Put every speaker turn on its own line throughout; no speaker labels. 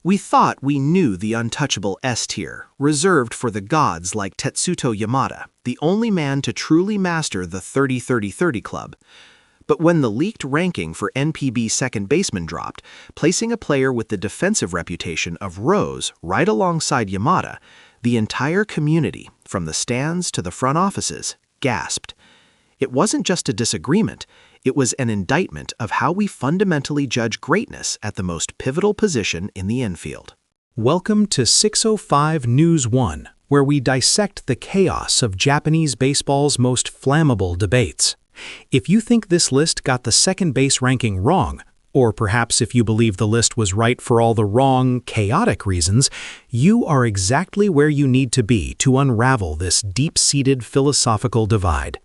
We thought we knew the untouchable S tier, reserved for the gods like Tetsuto Yamada, the only man to truly master the 30-30-30 club. But when the leaked ranking for NPB second baseman dropped, placing a player with the defensive reputation of Rose right alongside Yamada, the entire community, from the stands to the front offices, gasped. It wasn't just a disagreement, it was an indictment of how we fundamentally judge greatness at the most pivotal position in the infield.
Welcome to 605 News 1, where we dissect the chaos of Japanese baseball's most flammable debates. If you think this list got the second base ranking wrong, or perhaps if you believe the list was right for all the wrong, chaotic reasons, you are exactly where you need to be to unravel this deep-seated philosophical divide.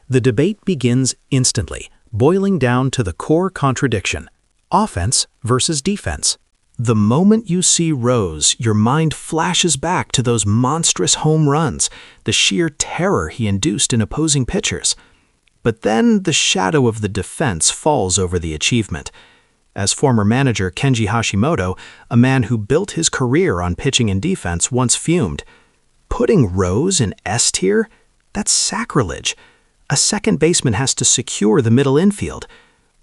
The debate begins instantly, boiling down to the core contradiction: offense versus defense. The moment you see Rose, your mind flashes back to those monstrous home runs, the sheer terror he induced in opposing pitchers. But then the shadow of the defense falls over the achievement. As former manager Kenji Hashimoto, a man who built his career on pitching and defense, once fumed, "Putting Rose in S tier? That's sacrilege. A second baseman has to secure the middle infield."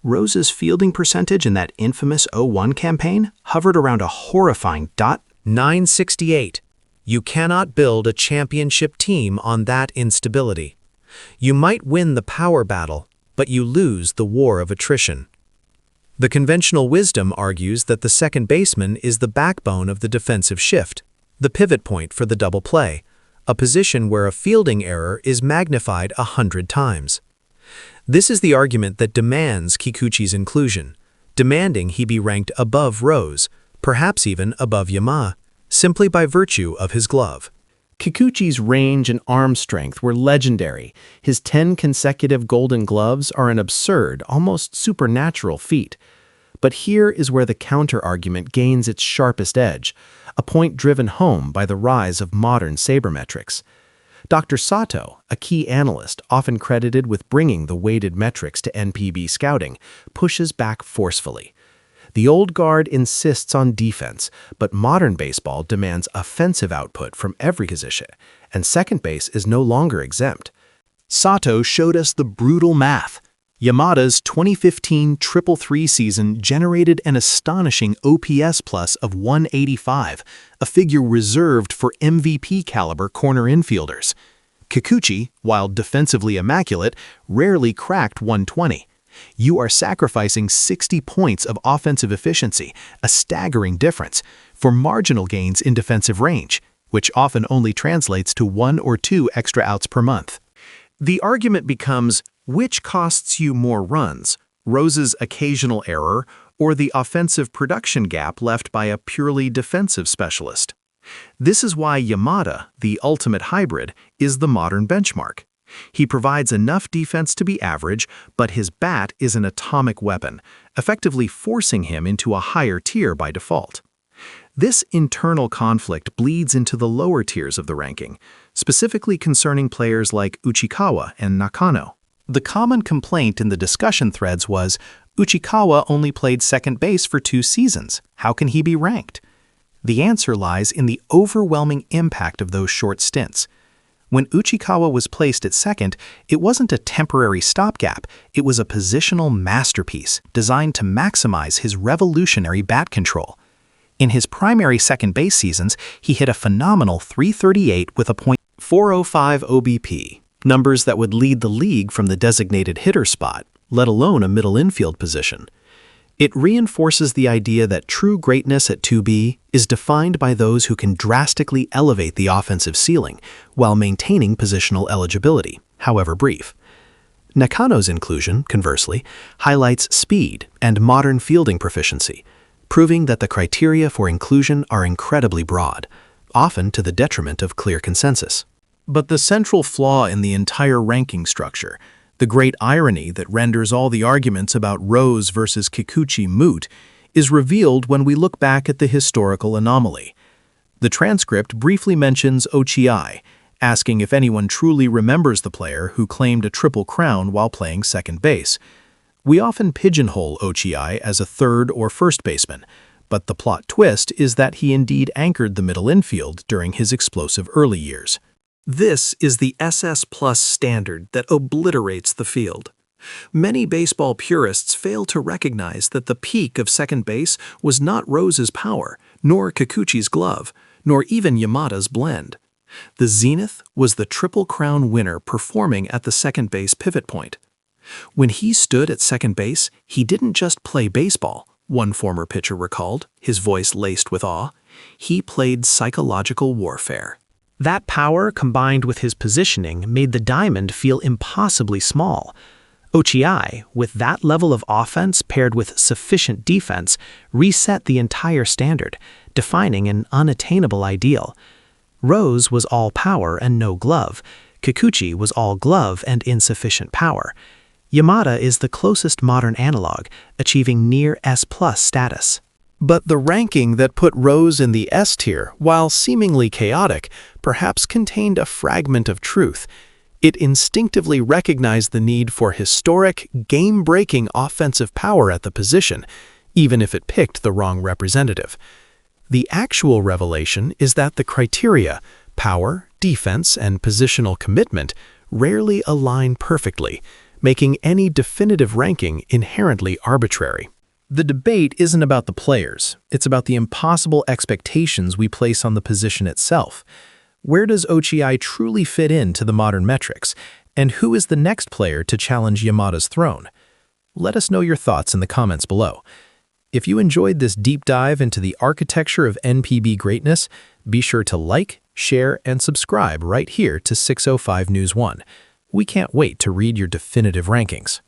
Rose's fielding percentage in that infamous 0-1 campaign hovered around a horrifying .968. You cannot build a championship team on that instability. You might win the power battle, but you lose the war of attrition. The conventional wisdom argues that the second baseman is the backbone of the defensive shift, the pivot point for the double play, a position where a fielding error is magnified 100 times. This is the argument that demands Kikuchi's inclusion, demanding he be ranked above Rose, perhaps even above Yama, simply by virtue of his glove.
Kikuchi's range and arm strength were legendary. His 10 consecutive Golden Gloves are an absurd, almost supernatural feat. But here is where the counter-argument gains its sharpest edge, a point driven home by the rise of modern sabermetrics. Dr. Sato, a key analyst often credited with bringing the weighted metrics to NPB scouting, pushes back forcefully. The old guard insists on defense, but modern baseball demands offensive output from every position, and second base is no longer exempt. Sato showed us the brutal math. Yamada's 2015 333 season generated an astonishing OPS plus of 185, a figure reserved for MVP-caliber corner infielders. Kikuchi, while defensively immaculate, rarely cracked 120. You are sacrificing 60 points of offensive efficiency, a staggering difference, for marginal gains in defensive range, which often only translates to 1 or 2 extra outs per month. The argument becomes, which costs you more runs, Rose's occasional error or the offensive production gap left by a purely defensive specialist? This is why Yamada, the ultimate hybrid, is the modern benchmark. He provides enough defense to be average, but his bat is an atomic weapon, effectively forcing him into a higher tier by default. This internal conflict bleeds into the lower tiers of the ranking, specifically concerning players like Uchikawa and Nakano. The common complaint in the discussion threads was, Uchikawa only played second base for 2 seasons. How can he be ranked? The answer lies in the overwhelming impact of those short stints. When Uchikawa was placed at second, it wasn't a temporary stopgap, it was a positional masterpiece designed to maximize his revolutionary bat control. In his primary second base seasons, he hit a phenomenal .338 with a .405 OBP, numbers that would lead the league from the designated hitter spot, let alone a middle infield position. It reinforces the idea that true greatness at 2B is defined by those who can drastically elevate the offensive ceiling while maintaining positional eligibility, however brief. Nakano's inclusion, conversely, highlights speed and modern fielding proficiency, proving that the criteria for inclusion are incredibly broad, often to the detriment of clear consensus. But the central flaw in the entire ranking structure, the great irony that renders all the arguments about Rose versus Kikuchi moot, is revealed when we look back at the historical anomaly. The transcript briefly mentions Ochi, asking if anyone truly remembers the player who claimed a triple crown while playing second base. We often pigeonhole Ochi as a third or first baseman, But the plot twist is that he indeed anchored the middle infield during his explosive early years.
This is the SS Plus standard that obliterates the field. Many baseball purists fail to recognize that the peak of second base was not Rose's power, nor Kikuchi's glove, nor even Yamada's blend. The zenith was the Triple Crown winner performing at the second base pivot point. When he stood at second base, he didn't just play baseball, one former pitcher recalled, his voice laced with awe. He played psychological warfare.
That power, combined with his positioning, made the diamond feel impossibly small. Ochi, with that level of offense paired with sufficient defense, reset the entire standard, defining an unattainable ideal. Rose was all power and no glove. Kikuchi was all glove and insufficient power. Yamada is the closest modern analog, achieving near S+ status.
But the ranking that put Rose in the S tier, while seemingly chaotic, perhaps contained a fragment of truth. It instinctively recognized the need for historic, game-breaking offensive power at the position, even if it picked the wrong representative. The actual revelation is that the criteria, power, defense, and positional commitment, rarely align perfectly, making any definitive ranking inherently arbitrary. The debate isn't about the players, it's about the impossible expectations we place on the position itself. Where does Ochi truly fit into the modern metrics, and who is the next player to challenge Yamada's throne? Let us know your thoughts in the comments below. If you enjoyed this deep dive into the architecture of NPB greatness, be sure to like, share, and subscribe right here to 605 News 1. We can't wait to read your definitive rankings.